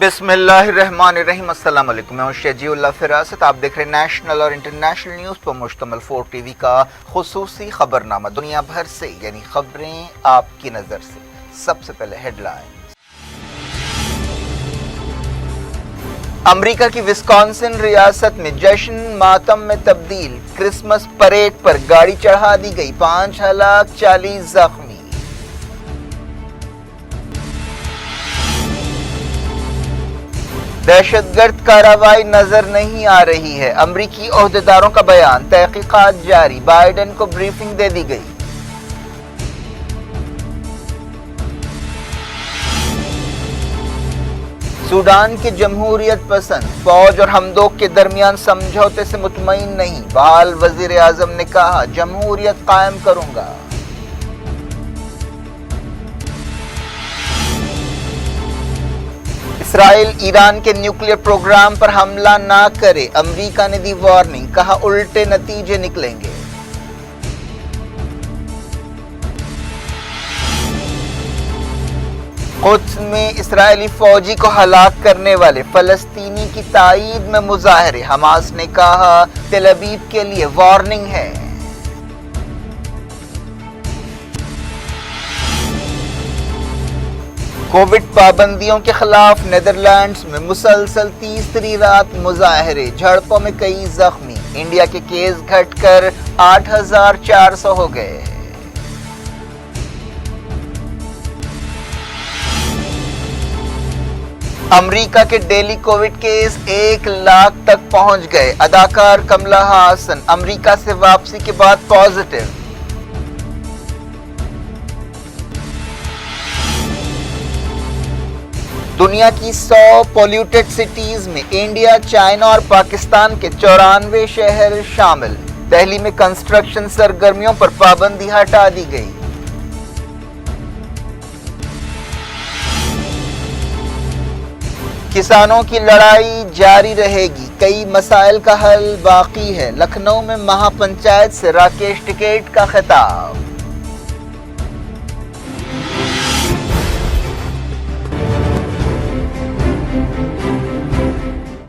بسم اللہ الرحمن الرحیم۔ السلام علیکم، میں ہوں شجیع اللہ فراست۔ آپ دیکھ رہے ہیں نیشنل اور انٹرنیشنل نیوز پر مشتمل 4 ٹی وی کا خصوصی خبرنامہ، دنیا بھر سے یعنی خبریں آپ کی نظر سے۔ سب سے پہلے ہیڈ لائن۔ امریکہ کی وسکانسن ریاست میں جشن ماتم میں تبدیل، کرسمس پریڈ پر گاڑی چڑھا دی گئی، 5 ہلاک 40 زخمی۔ دہشت گرد کارروائی نظر نہیں آ رہی ہے، امریکی عہدیداروں کا بیان، تحقیقات جاری، بائیڈن کو بریفنگ دے دی گئی۔ سوڈان کے جمہوریت پسند فوج اور ہمدوک کے درمیان سمجھوتے سے مطمئن نہیں، بحال وزیر اعظم نے کہا جمہوریت قائم کروں گا۔ اسرائیل ایران کے نیوکلیئر پروگرام پر حملہ نہ کرے، امریکہ نے دی وارننگ، کہا الٹے نتیجے نکلیں گے۔ قدس میں اسرائیلی فوجی کو ہلاک کرنے والے فلسطینی کی تائید میں مظاہرے، حماس نے کہا تل ابیب کے لیے وارننگ ہے۔ کووڈ پابندیوں کے خلاف نیدرلینڈز میں مسلسل تیسری رات مظاہرے، جھڑپوں میں کئی زخمی، انڈیا کے کیس گھٹ کر 8400 ہو گئے۔ امریکہ کے ڈیلی کووڈ کیس 1 لاکھ تک پہنچ گئے، اداکار کملا ہاسن امریکہ سے واپسی کے بعد پازیٹیو۔ دنیا کی 100 پولیوٹڈ سٹیز میں انڈیا، چائنا اور پاکستان کے 94 شہر شامل، دہلی میں کنسٹرکشن سرگرمیوں پر پابندی ہٹا دی گئی۔ کسانوں کی لڑائی جاری رہے گی، کئی مسائل کا حل باقی ہے، لکھنؤ میں مہا پنچایت سے راکیش ٹکیٹ کا خطاب۔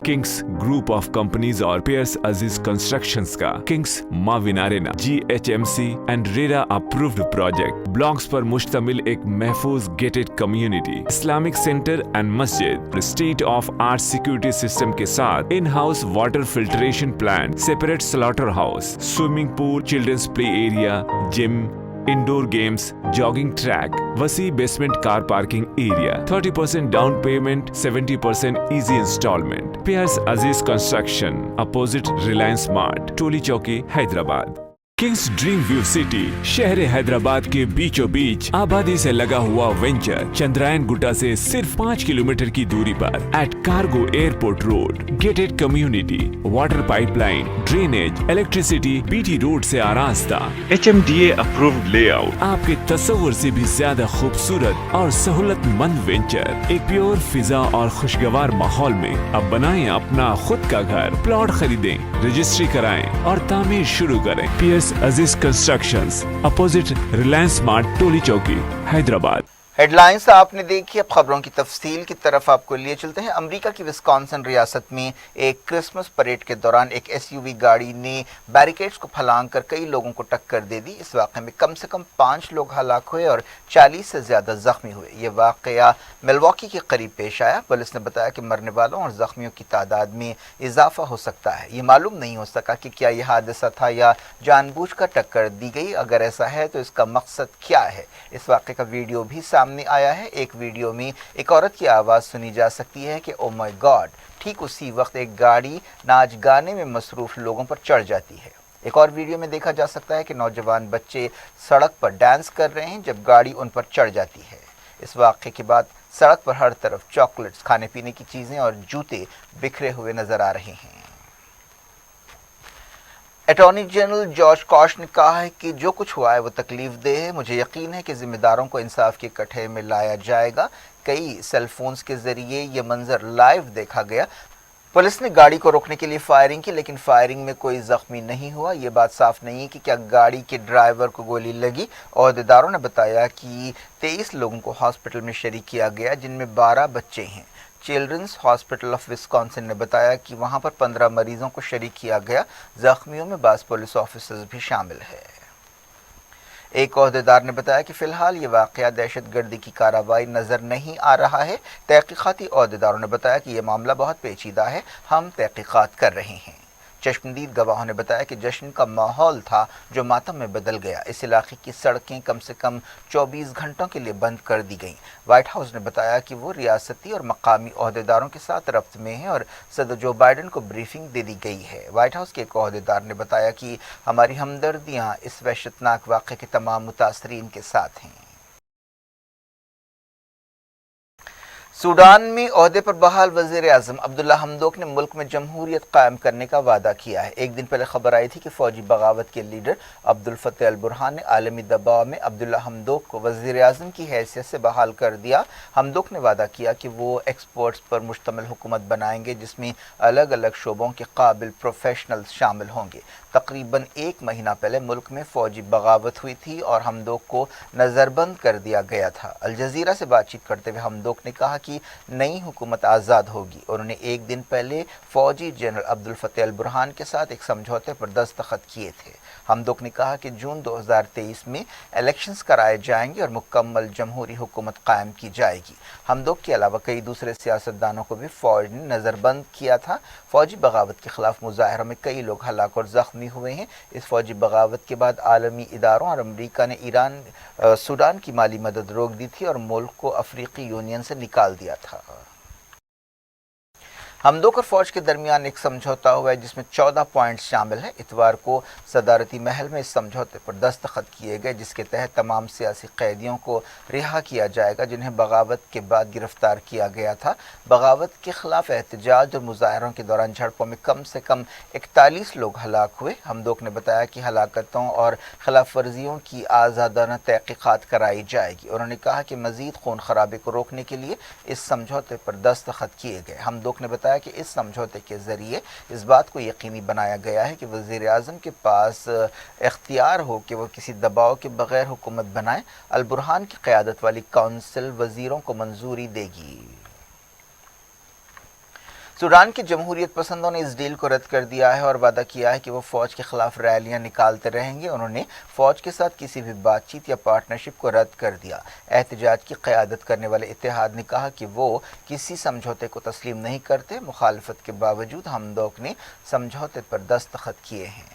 کنگس گروپ آف کمپنیز اور پیئرس عزیز کنسٹرکشنز کا کنگس معاون arena GHMC and RERA approved project blocks پر مشتمل ایک محفوظ gated community, Islamic centre and مسجد، state of art security system کے ساتھ in house water filtration plant, separate slaughter house, swimming pool, childrens play area, gym, indoor games, jogging track, وسیع basement car parking area, 30% down payment, 70% easy instalment. Peers عزیز construction, opposite Reliance mart, Toli Chowki, Hyderabad. Kings dream view city, شہر حیدرآباد کے بیچوں بیچ آبادی سے لگا ہوا venture, Chandrayan گٹا سے صرف 5 kilometre کی دوری پر، at cargo airport road, gated community, water pipe line, drainage, electricity, BT road سے آراستہ، HMDA اپرووڈ لے آؤٹ، آپ کے تصور سے بھی زیادہ خوبصورت اور سہولت مند وینچر، ایک پیور فضا اور خوشگوار ماحول میں اب بنائیں اپنا خود کا گھر، پلاٹ خریدیں، رجسٹری کرائیں اور تعمیر شروع کریں۔ Periods Aziz constructions, opposite Reliance mart, Toli Chowki, Hyderabad. Head lines آپ نے دیکھی، اب خبروں کی تفصیل کی طرف آپ کو لیے چلتے ہیں۔ امریکہ کی وسکانسن ریاست میں ایک کرسمس پریڈ کے دوران ایک SUV گاڑی نے بیریکیڈز کو پھلانگ کر کئی لوگوں کو ٹکر دے دی۔ اس واقعے میں کم سے کم 5 لوگ ہلاک ہوئے اور 40 سے زیادہ زخمی ہوئے۔ یہ واقعہ ملواکی کے قریب پیش آیا۔ پولیس نے بتایا کہ مرنے والوں اور زخمیوں کی تعداد میں اضافہ ہو سکتا ہے۔ یہ معلوم نہیں ہو سکا کہ کیا یہ حادثہ تھا یا جان بوجھ کر ٹکر دی گئی، اگر ایسا ہے تو اس کا مقصد کیا ہے۔ اس واقعے کا ویڈیو بھی سامنے آیا ہے۔ ایک ویڈیو میں ایک عورت کی آواز سنی جا سکتی ہے کہ او مائی گاڈ۔ ٹھیک اسی وقت ایک گاڑی ناچ گانے میں مصروف لوگوں پر چڑھ جاتی ہے۔ ایک اور ویڈیو میں دیکھا جا سکتا ہے کہ نوجوان بچے سڑک پر ڈانس کر رہے ہیں جب گاڑی ان پر چڑھ جاتی ہے۔ اس واقعے کے بعد سڑک پر ہر طرف چاکلیٹس، کھانے پینے کی چیزیں اور جوتے بکھرے ہوئے نظر آ رہے ہیں۔ اٹارنی جنرل جارج کاش نے کہا ہے کہ جو کچھ ہوا ہے وہ تکلیف دہ ہے، مجھے یقین ہے کہ ذمہ داروں کو انصاف کے کٹھے میں لایا جائے گا۔ کئی سیل فونز کے ذریعے یہ منظر لائیو دیکھا گیا۔ पुलिस ने गाड़ी को रोकने के लिए फायरिंग की, लेकिन फायरिंग में कोई जख्मी नहीं हुआ। ये बात साफ नहीं है कि क्या गाड़ी के ड्राइवर को गोली लगी। अहदेदारों ने बताया कि 23 लोगों को हॉस्पिटल में शरीक किया गया, जिनमें 12 बच्चे हैं। चिल्ड्रंस हॉस्पिटल ऑफ विस्कॉन्सिन ने बताया कि वहां पर 15 मरीजों को शरीक किया गया। जख्मियों में 12 पुलिस ऑफिसर्स भी शामिल है। एक अहदेदार ने बताया कि फिलहाल ये वाक़या दहशतगर्दी की कार्रवाई नज़र नहीं आ रहा है। तहकीक़ाती अहदेदारों ने बताया कि यह मामला बहुत पेचीदा है, हम तहकीक़ात कर रहे हैं। चश्मदीद गवाहों ने बताया कि जश्न का माहौल था जो मातम में बदल गया। इस इलाके की सड़कें कम से कम 24 घंटों के लिए बंद कर दी गईं। व्हाइट हाउस ने बताया कि वो रियासती और मकामी अहदेदारों के साथ रब्त में है और सदर जो बाइडन को ब्रीफिंग दे दी गई है। व्हाइट हाउस के एक अहदेदार ने बताया कि हमारी हमदर्दियाँ इस वहशतनाक वाक़े के तमाम मुतासरीन के साथ हैं। सूडान में ओहदे पर बहाल वज़ीर आज़म अब्दुल्ला हमदोक ने मुल्क में जमहूरियत कायम करने का वादा किया है। एक दिन पहले खबर आई थी कि फौजी बगावत के लीडर अब्दुल फतेह अल बुरहान ने आलमी दबाव में अब्दुल्ला हमदोक को वज़ीर आज़म की हैसियत से बहाल कर दिया। हमदोक ने वादा किया कि वो एक्सपर्ट्स पर मुश्तमिल हुकूमत बनाएंगे, जिसमें अलग अलग शोबों के काबिल प्रोफेशनल्स शामिल होंगे। तकरीबन एक महीना पहले मुल्क में फौजी बगावत हुई थी और हमदोक को नज़रबंद कर दिया गया था। अल जज़ीरा से बातचीत करते हुए हमदोक ने कहा कि नई हुकूमत आज़ाद होगी। उन्होंने एक दिन पहले फौजी जनरल अब्दुल फतेह अल बुरहान के साथ एक समझौते पर दस्तखत किए थे। हमदोक ने कहा कि जून 2023 में इलेक्शंस कराए जाएंगे और मुकम्मल जमहूरी हुकूमत कायम की जाएगी। हमदोक के अलावा कई दूसरे सियासतदानों को भी फौज ने नज़रबंद किया था। फौजी बगावत के खिलाफ मुजाहरों में कई लोग हलाक और ज़ख्मी हुए हैं। इस फौजी बगावत के बाद आलमी इदारों और अमरीका ने सूडान की माली मदद रोक दी थी और मुल्क को अफ्रीकी यूनियन से निकाल दिया था। हमदोक और फौज के दरमियान एक समझौता हुआ है जिसमें 14 पॉइंट्स शामिल हैं। इतवार को सदारती महल में इस समझौते पर दस्तखत किए गए, जिसके तहत तमाम सियासी कैदियों को रिहा किया जाएगा जिन्हें बगावत के बाद गिरफ्तार किया गया था। बगावत के खिलाफ एहतजाज और मुजाहरों के दौरान झड़पों में कम से कम 41 लोग हलाक हुए। हमदोक ने बताया कि हलाकतों और खिलाफ वर्जियों की आज़ादाना तहकीक़ात कराई जाएगी। उन्होंने कहा कि मज़ीद खून खराबे को रोकने के लिए इस समझौते पर दस्तखत किए गए। हमदोक ने बताया कि इस समझौते के ज़रिए इस बात को यकीनी बनाया गया है कि वज़ीर आज़म के पास इख्तियार हो कि वो किसी दबाव के बगैर हुकूमत बनाए। अल बुरहान की क़यादत वाली काउंसिल वज़ीरों को मंजूरी देगी। सूडान के जमहूरियत पसंदों ने इस डील को रद्द कर दिया है और वादा किया है कि वो फ़ौज के खिलाफ रैलियां निकालते रहेंगे। उन्होंने फ़ौज के साथ किसी भी बातचीत या पार्टनरशिप को रद्द कर दिया। एहतजाज की क़यादत करने वाले इत्तेहाद ने कहा कि वो किसी समझौते को तस्लीम नहीं करते। मुखालफत के बावजूद हमदोक ने समझौते पर दस्तखत किए हैं।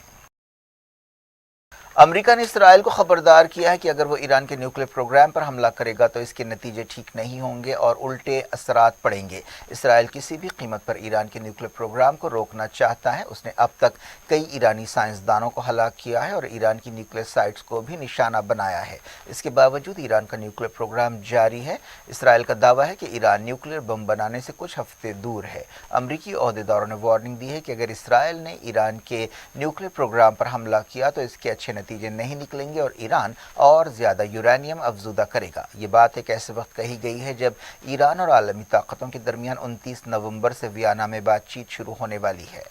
अमेरिका ने इसराइल को खबरदार किया है कि अगर वो ईरान के न्यूक्लियर प्रोग्राम पर हमला करेगा तो इसके नतीजे ठीक नहीं होंगे और उल्टे असरात पड़ेंगे। इसराइल किसी भी कीमत पर ईरान के न्यूक्लियर प्रोग्राम को रोकना चाहता है। उसने अब तक कई ईरानी साइंसदानों को हलाक किया है और ईरान की न्यूक्लियर साइट्स को भी निशाना बनाया है। इसके बावजूद ईरान का न्यूक्लियर प्रोग्राम जारी है। इसराइल का दावा है कि ईरान न्यूक्लियर बम बनाने से कुछ हफ्ते दूर है। अमरीकी अहदेदारों ने वार्निंग दी है कि अगर इसराइल ने ईरान के न्यूक्लियर प्रोग्राम पर हमला किया तो इसके अच्छे नतीजे नहीं निकलेंगे और ईरान और ज़्यादा यूरेनियम अफजूदा करेगा। ये बात एक ऐसे वक्त कही गई है जब ईरान और आलमी ताकतों के दरमियान 29 नवंबर से वियना में बातचीत शुरू होने वाली है।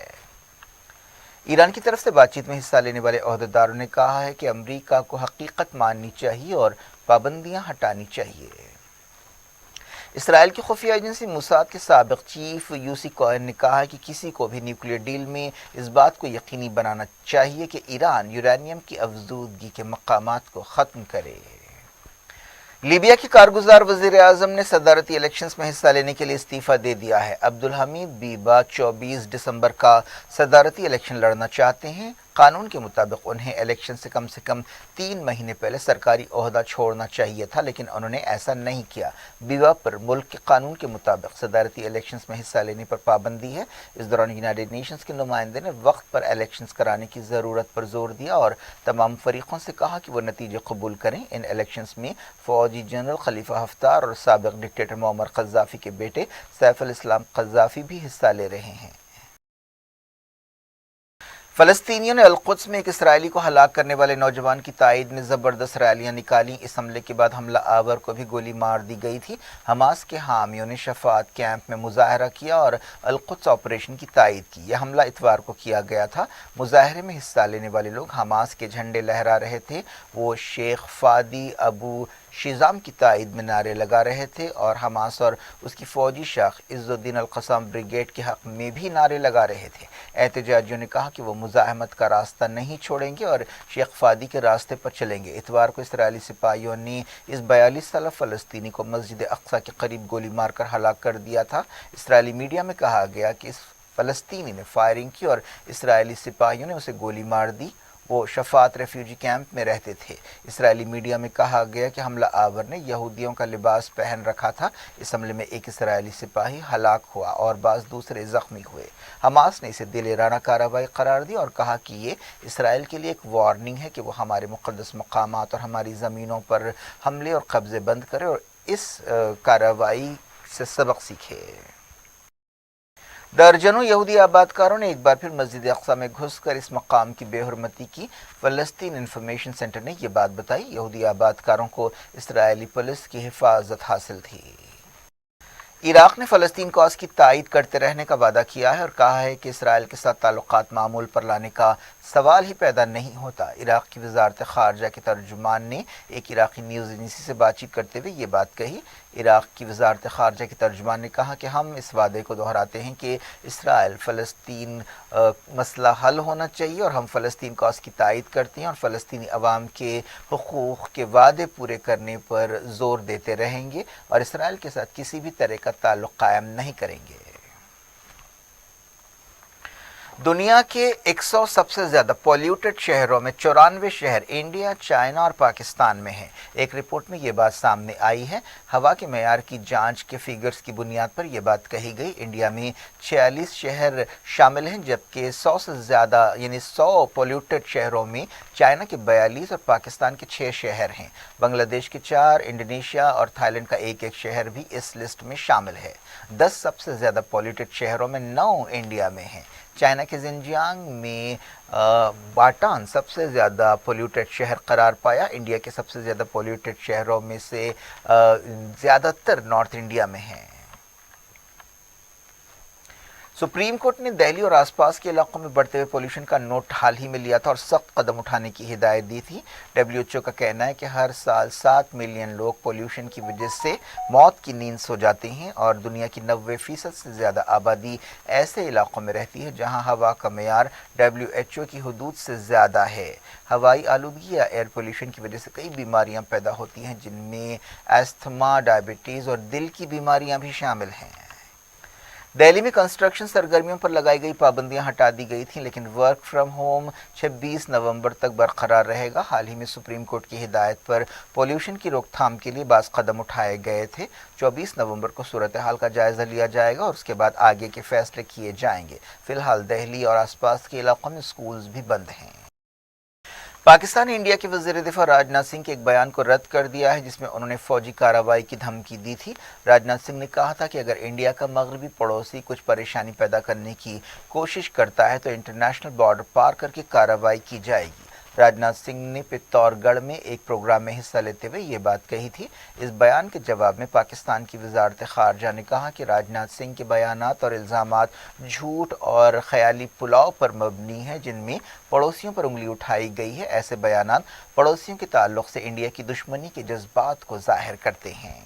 ईरान की तरफ से बातचीत में हिस्सा लेने वाले अहदेदारों ने कहा है कि अमरीका को हकीकत माननी चाहिए और पाबंदियां हटानी चाहिए। इसराइल की खुफिया एजेंसी मुसाद के साबिक चीफ यूसी कोहेन ने कहा कि किसी को भी न्यूक्लियर डील में इस बात को यकीनी बनाना चाहिए कि ईरान यूरेनियम की अफजूदगी के मकामात को ख़त्म करे। लीबिया के कारगुजार वज़ीर आज़म ने सदारती इलेक्शंस में हिस्सा लेने के लिए इस्तीफ़ा दे दिया है। अब्दुल हमीद बीबा 24 दिसंबर का सदारती इलेक्शन लड़ना चाहते हैं। कानून के मुताबिक उन्हें इलेक्शन से कम 3 महीने पहले सरकारी ओहदा छोड़ना चाहिए था, लेकिन उन्होंने ऐसा नहीं किया। बीबा पर मुल्क के कानून के मुताबिक सदारती इलेक्शंस में हिस्सा लेने पर पाबंदी है। इस दौरान यूनाइटेड नेशंस के नुमाइंदे ने वक्त पर इलेक्शंस कराने की ज़रूरत पर जोर दिया और तमाम फरीकों से कहा कि वो नतीजे कबूल करें। इन इलेक्शंस में फौजी जनरल खलीफा हफ्तार और साबिक डिक्टेटर मुअम्मर क़ज़्ज़ाफ़ी के बेटे सैफ अल इस्लाम क़ज़्ज़ाफ़ी भी हिस्सा ले रहे हैं। فلسطینیوں نے القدس میں ایک اسرائیلی کو ہلاک کرنے والے نوجوان کی تائید میں زبردست ریلیاں نکالیں۔ اس حملے کے بعد حملہ آور کو بھی گولی مار دی گئی تھی۔ حماس کے حامیوں نے شفاعت کیمپ میں مظاہرہ کیا اور القدس آپریشن کی تائید کی۔ یہ حملہ اتوار کو کیا گیا تھا۔ مظاہرے میں حصہ لینے والے لوگ حماس کے جھنڈے لہرا رہے تھے۔ وہ شیخ فادی ابو شیزام کی تائید میں نعرے لگا رہے تھے اور حماس اور اس کی فوجی شاخ عز الدین القسام بریگیڈ کے حق میں بھی نعرے لگا رہے تھے۔ احتجاجیوں نے کہا کہ وہ مزاحمت کا راستہ نہیں چھوڑیں گے اور شیخ فادی کے راستے پر چلیں گے۔ اتوار کو اسرائیلی سپاہیوں نے اس 42 سالہ فلسطینی کو مسجد اقصی کے قریب گولی مار کر ہلاک کر دیا تھا۔ اسرائیلی میڈیا میں کہا گیا کہ اس فلسطینی نے فائرنگ کی اور اسرائیلی سپاہیوں نے اسے گولی مار دی۔ وہ شفاعت ریفیوجی کیمپ میں رہتے تھے۔ اسرائیلی میڈیا میں کہا گیا کہ حملہ آور نے یہودیوں کا لباس پہن رکھا تھا۔ اس حملے میں ایک اسرائیلی سپاہی ہلاک ہوا اور بعض دوسرے زخمی ہوئے۔ حماس نے اسے دلیرانہ کارروائی قرار دی اور کہا کہ یہ اسرائیل کے لیے ایک وارننگ ہے کہ وہ ہمارے مقدس مقامات اور ہماری زمینوں پر حملے اور قبضے بند کرے اور اس کارروائی سے سبق سیکھے۔ درجنوں یہودی آبادکاروں نے ایک بار پھر مسجد اقصی میں گھس کر اس مقام کی بے حرمتی کی۔ فلسطین انفارمیشن سینٹر نے یہ بات بتائی۔ یہودی آبادکاروں کو اسرائیلی پولیس کی حفاظت حاصل تھی۔ عراق نے فلسطین کاز کی تائید کرتے رہنے کا وعدہ کیا ہے اور کہا ہے کہ اسرائیل کے ساتھ تعلقات معمول پر لانے کا سوال ہی پیدا نہیں ہوتا۔ عراق کی وزارت خارجہ کے ترجمان نے ایک عراقی نیوز ایجنسی سے بات چیت کرتے ہوئے یہ بات کہی۔ عراق کی وزارت خارجہ کے ترجمان نے کہا کہ ہم اس وعدے کو دہراتے ہیں کہ اسرائیل فلسطین مسئلہ حل ہونا چاہیے اور ہم فلسطین کاز کی تائید کرتے ہیں اور فلسطینی عوام کے حقوق کے وعدے پورے کرنے پر زور دیتے رہیں گے اور اسرائیل کے ساتھ کسی بھی طرح کا تعلق قائم نہیں کریں گے۔ دنیا کے 100 سب سے زیادہ پولیوٹڈ شہروں میں 94 شہر انڈیا، چائنا اور پاکستان میں ہیں۔ ایک رپورٹ میں یہ بات سامنے آئی ہے۔ ہوا کے معیار کی جانچ کے فیگرز کی بنیاد پر یہ بات کہی گئی۔ انڈیا میں 46 شہر شامل ہیں جبکہ 100 سے زیادہ یعنی 100 پولیوٹڈ شہروں میں چائنا کے 42 اور پاکستان کے 6 شہر ہیں۔ بنگلہ دیش کے 4، انڈونیشیا اور تھائی لینڈ کا ایک شہر بھی اس لسٹ میں شامل ہے۔ 10 سب سے زیادہ پولیوٹڈ شہروں میں 9 انڈیا میں ہیں۔ چائنا کے زنجیانگ میں باٹان سب سے زیادہ پولیوٹڈ شہر قرار پایا۔ انڈیا کے سب سے زیادہ پولیوٹڈ شہروں میں سے زیادہ تر نارتھ انڈیا میں ہیں۔ سپریم کورٹ نے دہلی اور آس پاس کے علاقوں میں بڑھتے ہوئے پولیوشن کا نوٹ حال ہی میں لیا تھا اور سخت قدم اٹھانے کی ہدایت دی تھی۔ WHO کا کہنا ہے کہ ہر سال 7 ملین لوگ پولیوشن کی وجہ سے موت کی نیند سو جاتے ہیں اور دنیا کی 90% سے زیادہ آبادی ایسے علاقوں میں رہتی ہے جہاں ہوا کا معیار WHO کی حدود سے زیادہ ہے۔ ہوائی آلودگی یا ایئر پولیوشن کی وجہ سے کئی بیماریاں پیدا ہوتی ہیں جن میں استھما، ڈائبٹیز اور دل کی بیماریاں بھی شامل ہیں۔ دہلی میں کنسٹرکشن سرگرمیوں پر لگائی گئی پابندیاں ہٹا دی گئی تھیں لیکن ورک فرام ہوم 26 نومبر تک برقرار رہے گا۔ حال ہی میں سپریم کورٹ کی ہدایت پر پولیوشن کی روک تھام کے لیے بعض قدم اٹھائے گئے تھے۔ 24 نومبر کو صورتحال کا جائزہ لیا جائے گا اور اس کے بعد آگے کے فیصلے کیے جائیں گے۔ فی الحال دہلی اور آس پاس کے علاقوں میں سکولز بھی بند ہیں۔ پاکستان نے انڈیا کے وزیر دفاع راجناتھ سنگھ کے ایک بیان کو رد کر دیا ہے جس میں انہوں نے فوجی کارروائی کی دھمکی دی تھی۔ راجناتھ سنگھ نے کہا تھا کہ اگر انڈیا کا مغربی پڑوسی کچھ پریشانی پیدا کرنے کی کوشش کرتا ہے تو انٹرنیشنل بارڈر پار کر کے کارروائی کی جائے گی۔ راجناتھ سنگھ نے پتور گڑھ میں ایک پروگرام میں حصہ لیتے ہوئے یہ بات کہی تھی۔ اس بیان کے جواب میں پاکستان کی وزارت خارجہ نے کہا کہ راجناتھ سنگھ کے بیانات اور الزامات جھوٹ اور خیالی پلاؤ پر مبنی ہیں جن میں پڑوسیوں پر انگلی اٹھائی گئی ہے۔ ایسے بیانات پڑوسیوں کے تعلق سے انڈیا کی دشمنی کے جذبات کو ظاہر کرتے ہیں۔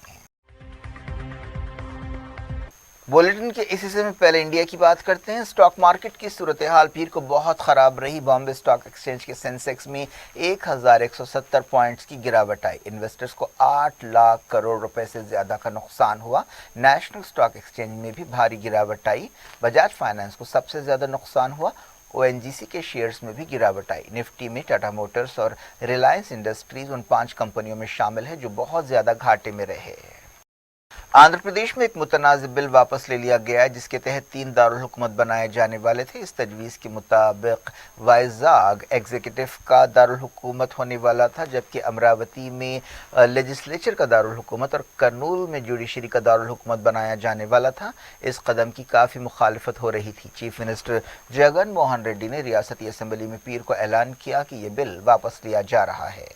بولیٹن کے اس حصے میں پہلے انڈیا کی بات کرتے ہیں۔ اسٹاک مارکیٹ کی صورتحال پیر کو بہت خراب رہی۔ بامبے اسٹاک ایکسچینج کے سینسیکس میں 1170 پوائنٹس کی گراوٹ آئی۔ انویسٹرز کو 8 لاکھ کروڑ روپے سے زیادہ کا نقصان ہوا۔ نیشنل اسٹاک ایکسچینج میں بھی بھاری گراوٹ آئی۔ بجاج فائنانس کو سب سے زیادہ نقصان ہوا۔ ONGC کے شیئرز میں بھی گراوٹ آئی۔ نفٹی میں ٹاٹا موٹرز اور ریلائنس انڈسٹریز ان 5 کمپنیوں میں شامل ہے جو بہت زیادہ گھاٹے میں رہے۔ आंध्र प्रदेश में एक मुतनाज़ बिल वापस ले लिया गया है जिसके तहत 3 दारुल हुकूमत बनाए जाने वाले थे। इस तजवीज़ के मुताबिक वाइज़ाग एग्जीक्यूटिव का दारुल हुकूमत होने वाला था, जबकि अमरावती में लेजिस्लेचर का दारुल हुकूमत और करनूल में जुडिशरी का दारुल हुकूमत बनाया जाने वाला था। इस कदम की काफ़ी मुखालफत हो रही थी। चीफ मिनिस्टर जगन मोहन रेड्डी ने रियासती असम्बली में पीर को ऐलान किया कि ये बिल वापस लिया जा रहा है।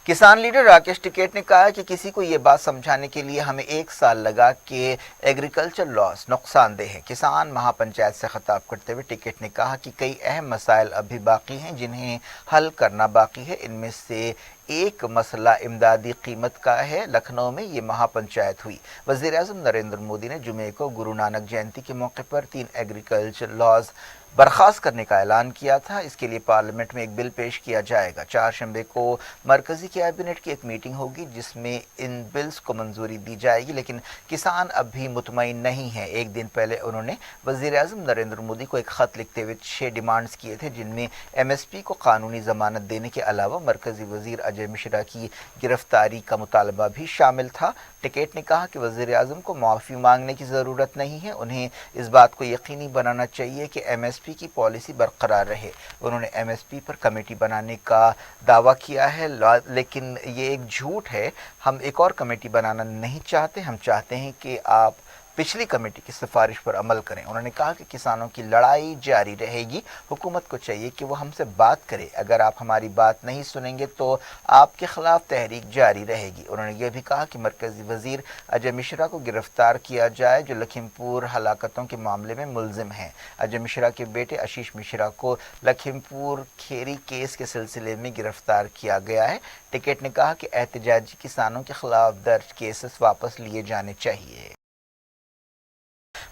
किसान लीडर राकेश टिकैत ने कहा कि किसी को ये बात समझाने के लिए हमें 1 साल लगा कि एग्रीकल्चर लॉस नुकसानदेह है। किसान महापंचायत से खिताब करते हुए टिकैत ने कहा कि कई अहम मसाइल अभी बाकी हैं जिन्हें हल करना बाकी है। इनमें से एक मसला इमदादी कीमत का है। लखनऊ में ये महापंचायत हुई। वज़ीर-ए-आज़म नरेंद्र मोदी ने जुमे को गुरु नानक जयंती के मौके पर 3 एग्रीकल्चर लॉज बर्खास्त करने का ऐलान किया था। इसके लिए पार्लियामेंट में एक बिल पेश किया जाएगा। 4 शंबे को मरकजी कैबिनेट की एक मीटिंग होगी जिसमें इन बिल्स को मंजूरी दी जाएगी, लेकिन किसान अब भी मुतमईन नहीं है। एक दिन पहले उन्होंने वज़ीर-ए-आज़म नरेंद्र मोदी को एक ख़त लिखते हुए 6 डिमांड्स किए थे, जिनमें MSP को कानूनी ज़मानत देने के अलावा मरकजी वज़ीर अजय मिश्रा की गिरफ्तारी का मुतालबा भी शामिल था। टिकैत ने कहा कि वज़ीर-ए-आज़म को माफ़ी मांगने की ज़रूरत नहीं है, उन्हें इस बात को यकीनी बनाना चाहिए कि MSP की पॉलिसी बरकरार रहे। उन्होंने MSP पर कमेटी बनाने का दावा किया है, लेकिन ये एक झूठ है। हम एक और कमेटी बनाना नहीं चाहते, हम चाहते हैं कि आप पिछली कमेटी की सिफारिश पर अमल करें। उन्होंने कहा कि किसानों की लड़ाई जारी रहेगी, हुकूमत को चाहिए कि वो हमसे बात करे। अगर आप हमारी बात नहीं सुनेंगे तो आपके खिलाफ तहरीक जारी रहेगी। उन्होंने यह भी कहा कि मरकजी वज़ीर अजय मिश्रा को गिरफ्तार किया जाए, जो लखीमपुर हलाकतों के मामले में मुलजिम हैं। अजय मिश्रा के बेटे आशीष मिश्रा को लखीमपुर खेरी केस के सिलसिले में गिरफ्तार किया गया है। टिकैत ने कहा कि एहतजाजी किसानों के खिलाफ दर्ज केसेस वापस लिए जाने चाहिए।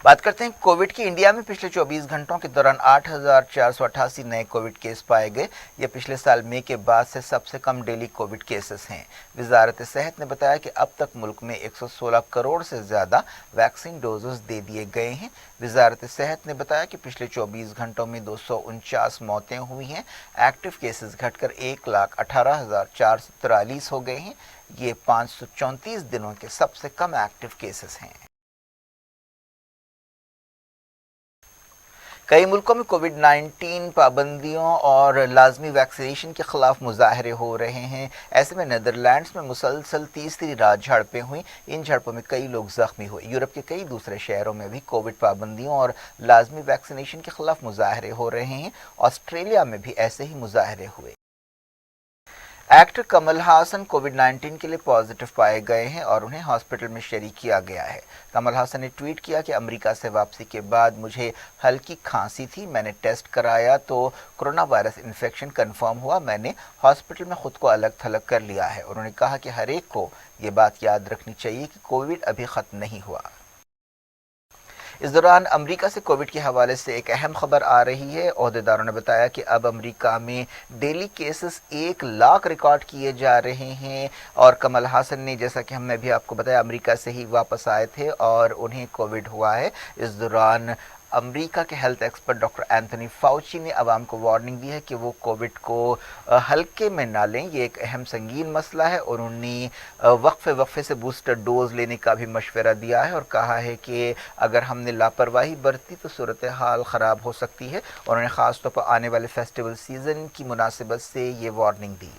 बात करते हैं कोविड की। इंडिया में पिछले 24 घंटों के दौरान 8,488 नए कोविड केस पाए गए। ये पिछले साल मई के बाद से सबसे कम डेली कोविड केसेस हैं। वजारत सेहत ने बताया कि अब तक मुल्क में 116 करोड़ से ज़्यादा वैक्सीन डोजेस दे दिए गए हैं। वजारत सेहत ने बताया कि पिछले 24 घंटों में 249 मौतें हुई हैं। एक्टिव केसेस घटकर 1,18,443 हो गए हैं। ये 534 दिनों के सबसे कम एक्टिव केसेस हैं। कई मुल्कों में कोविड-19 पाबंदियों और लाजमी वैक्सीनेशन के खिलाफ मुजाहरे हो रहे हैं। ऐसे में नीदरलैंड्स में मुसलसल तीसरी रात झड़पें हुई। इन झड़पों में कई लोग जख्मी हुए। यूरोप के कई दूसरे शहरों में भी कोविड पाबंदियों और लाजमी वैक्सीनेशन के खिलाफ मुजाहरे हो रहे हैं। ऑस्ट्रेलिया में भी ऐसे ही मुजाहरे हुए। एक्टर कमल हासन कोविड-19 के लिए पॉजिटिव पाए गए हैं और उन्हें हॉस्पिटल में शरीक किया गया है। कमल हासन ने ट्वीट किया कि अमेरिका से वापसी के बाद मुझे हल्की खांसी थी, मैंने टेस्ट कराया तो कोरोना वायरस इन्फेक्शन कंफर्म हुआ। मैंने हॉस्पिटल में खुद को अलग थलग कर लिया है। उन्होंने कहा कि हर एक को ये बात याद रखनी चाहिए कि कोविड अभी ख़त्म नहीं हुआ। इस दौरान अमेरिका से कोविड के हवाले से एक अहम खबर आ रही है। ओहदेदारों ने बताया कि अब अमेरिका में डेली केसेस 1 लाख रिकॉर्ड किए जा रहे हैं और कमल हासन ने, जैसा कि हमने भी आपको बताया, अमेरिका से ही वापस आए थे और उन्हें कोविड हुआ है। इस दौरान अमेरिका के health expert doctor Anthony Fauci ने आवाम को वार्निंग दी है कि वो कोविड को हल्के में ना लें, ये एक अहम संगीन मसला है। और उन्होंने वक्फे से बूस्टर डोज लेने का भी मशवरा दिया है और कहा है कि अगर हमने लापरवाही बरती तो सूरत हाल ख़राब हो सकती है। उन्होंने ख़ास तौर पर आने वाले फेस्टिवल सीज़न की मुनासिबत से ये वार्निंग दी।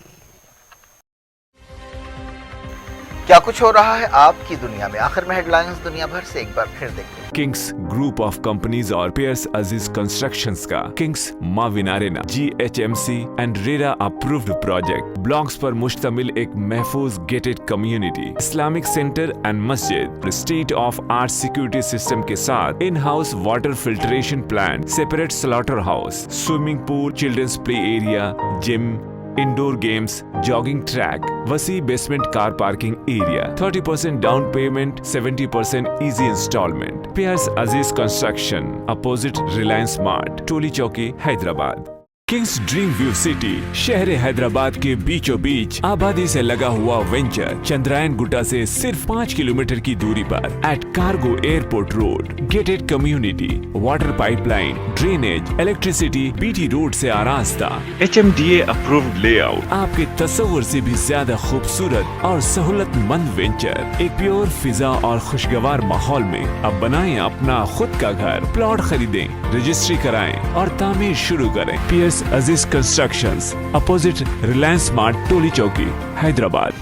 क्या कुछ हो रहा है आपकी दुनिया में? आखिर में हेडलाइंस दुनिया भर से एक बार फिर देखते हैं। किंग्स ग्रुप ऑफ कंपनीज और पेयर्स अजीज कंस्ट्रक्शंस का किंग्स माविनारेना GHMC and RERA approved project blocks पर मुश्तमिल एक महफूज gated community, Islamic centre and मस्जिद, state of art security system के साथ in house water filtration plant, separate slaughter house, swimming pool, childrens play area, gym, indoor games, jogging track, वसी basement car parking area, 30% down payment, 70% easy instalment. Peers Aziz construction, opposite Reliance mart, टोली चौकी, Hyderabad. Kings dream view city शहर हैदराबाद के बीचों बीच आबादी से लगा हुआ venture Chandrayaan Gutta से सिर्फ 5 किलोमीटर की दूरी पर at cargo airport road, gated community, water pipeline, drainage, electricity, BT road से आरास्ता, HMDA अप्रूव्ड लेआउट, आपके तस्वुर से भी ज्यादा खूबसूरत और सहूलतमंद वेंचर एक प्योर फिजा और खुशगवार माहौल में अब बनाएं अपना खुद का घर। प्लॉट खरीदें, रजिस्ट्री कराएं और तामीर शुरू करें। PS अजीज कंस्ट्रक्शंस, अपोजिट रिलायंस स्मार्ट, टोली चौकी, हैदराबाद।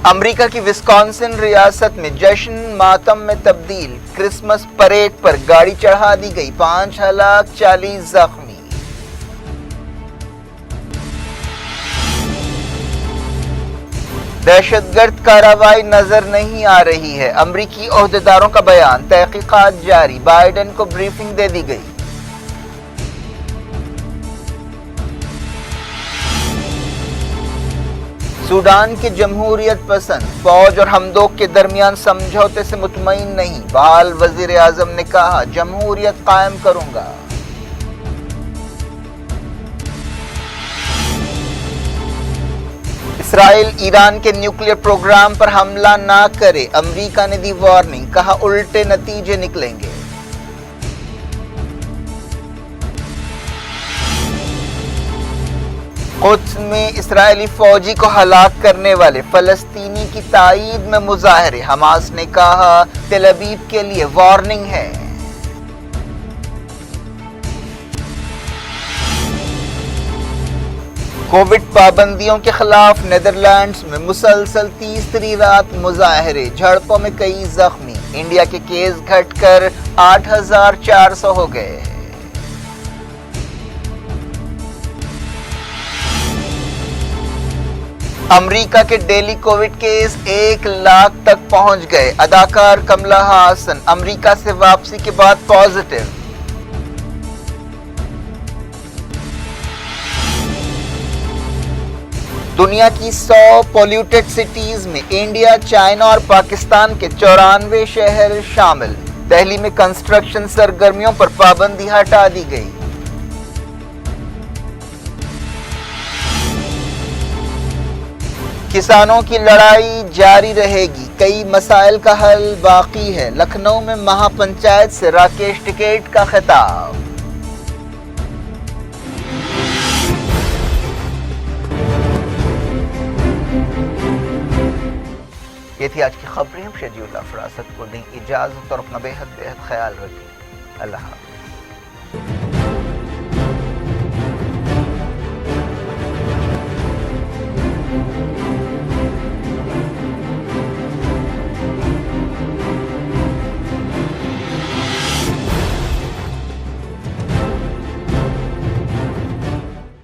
अमेरिका की विस्कॉन्सिन रियासत में जश्न मातम में तब्दील, क्रिसमस परेड पर गाड़ी चढ़ा दी गई, 5 हलाक 40 जख्मी। दहशतगर्द कार्रवाई नजर नहीं आ रही है, अमरीकी ओहदेदारों का बयान, तहकीकात जारी, बाइडेन को ब्रीफिंग दे दी गई। सूडान के जमहूरियत पसंद फौज और हमदोक के दरमियान समझौते से मुतमईन नहीं, बहाल वजीर आजम ने कहा जमहूरियत कायम करूंगा। इसराइल ईरान के न्यूक्लियर प्रोग्राम पर हमला ना करे, अमेरिका ने दी वार्निंग, कहा उल्टे नतीजे निकलेंगे। कुद्स में इस्राएली फौजी को हलाक करने वाले फलस्तीनी की ताईद में मुजाहरे, हमास ने कहा तेल अवीव के लिए वार्निंग है। कोविड पाबंदियों के खिलाफ नेदरलैंड्स में मुसलसल तीसरी रात मुजाहरे, झड़पों में कई जख्मी, इंडिया के केस घटकर 8,400 हो गए। अमेरिका के डेली कोविड केस 1 लाख तक पहुंच गए, अदाकार कमला हासन अमेरिका से वापसी के बाद पॉजिटिव। दुनिया की 100 पॉल्यूटेड सिटीज में इंडिया, चाइना और पाकिस्तान के 94 शहर शामिल, दिल्ली में कंस्ट्रक्शन सरगर्मियों पर पाबंदी हटा दी गई। किसानों की लड़ाई जारी रहेगी, कई मसाइल का हल बाकी है, लखनऊ में महापंचायत से राकेश टिकैत का खिताब। ये थी आज की खबरें। हम शजीउल्लाह फरासत को दें इजाजत और अपना बेहद ख्याल रखें। अल्लाह हाफ़िज़।